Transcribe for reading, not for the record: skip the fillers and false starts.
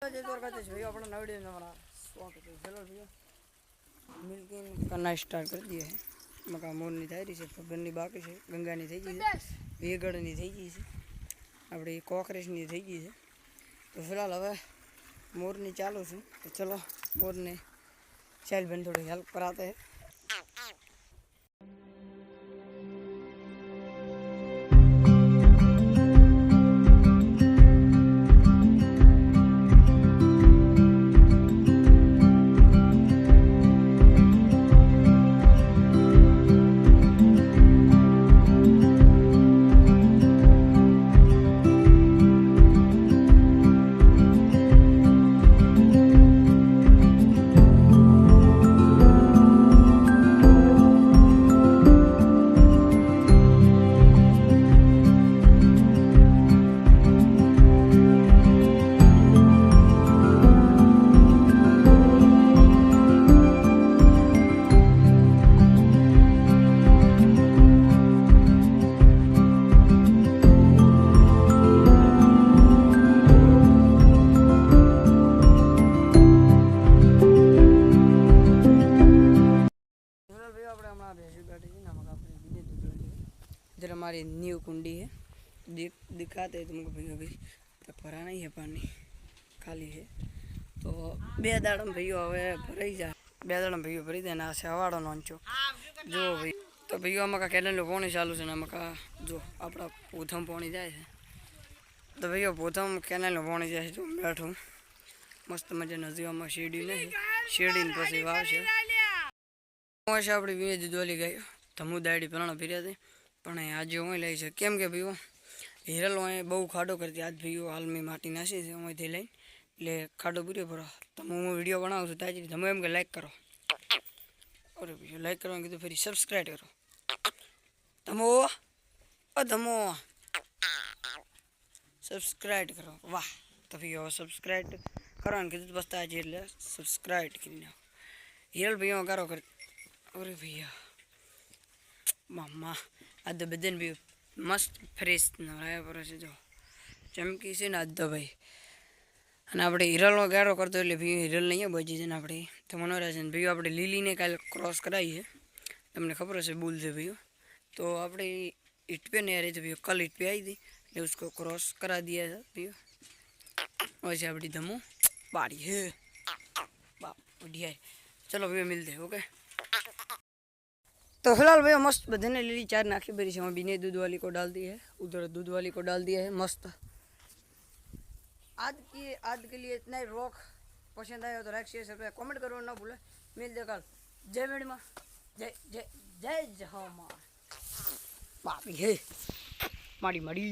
जय द्वारकाधीश भैया अपना नवा वीडियो में हमारा स्वागत है। चलो भैया मिल्किंग करना स्टार्ट कर दिया है। मका मोरनी થઈ રહી છે, પગની બાકી છે, ગંગાની થઈ ગઈ છે, વેગડની થઈ ગઈ છે, આપણી કોકરેશની થઈ ગઈ છે। તો ફિલહાલ હવે મોરની ચાલુ છે। તો ચલો મોરને શૈલબેન થોડી હેલ્પ કરાते हैं। इधर हमारी न्यू कुंडी है, दिखाते हैं तुमको भैया। अभी तो भरा नहीं है, पानी खाली है। तो बे दाड़म भैया हवे भराई जाए, बे दाड़म भैया भरी देना से हवाड़ो नोंचो जो भाई। तो भैया अमका कैनल पानी चालू से अमका जो अपना पोथम पानी जाए है। तो भैया पोथम कैनल पानी जाए तो बैठूँ मस्त मजा नजर में शेरडी नहीं शेरडी पी वाव से अपनी वीज दोली गई तमु दाड़ी पराणा फिर पण आज हूँ लई है केम के भैया हिरल अँ बहु खाडो करती आज भैया हाल में माटी नासी है अँ लई એટલે ખાડો પૂર્યો ભરો। તમે હું વિડીયો બનાવું છું તાજી તમે એમ કે લાઈક કરો। અરે ભૈયા લાઈક કરવાનું કીધું ફરી સબસ્ક્રાઈબ કરો। તમો તમો સબસ્ક્રાઈબ કરો। વાહ તો ભૈયા સબસ્ક્રાઈબ કરવાનું કીધું બસ તાજી એટલે સબસ્ક્રાઈબ કરી નાખો। હિરલ ભૈયા કરો કર। અરે ભૈયા મામા आज तो बदन भी मस्त फ्रेश नहाया पर से जो चमकी से आज तो भाई અને આપણે હિરલનો ગારો કરતો એટલે ભાઈ હિરલ નહીં બચી છે ને આપણે તો મનોરંજન છે ભાઈઓ આપણે લીલીને કાલે ક્રોસ કરાવી છે તમને ખબર હશે બોલ છે ભાઈઓ। तो આપણે ईट पे नहीं आ रही थी भैया, कल ईट पे आई थी ने उसको क्रॉस करा दिया था भैया। वैसे अपनी दमो बाड़ी है बाप बढ़िया है। चलो भैया मिलते हैं ओके। तो फिलहाल भैया मस्त बधे ने लीली चार नाखी भरी है। बीने दूध वाली को डाल दी है, उधर दूध वाली को डाल दिया है मस्त। आज के लिए इतना ही। रॉक पसंद आया तो लाइक शेयर सब्सक्राइब कमेंट करो ना भूले। मिलते कल। जय मेरी माँ, जय जय जय जय माँ। बापी है माड़ी माड़ी।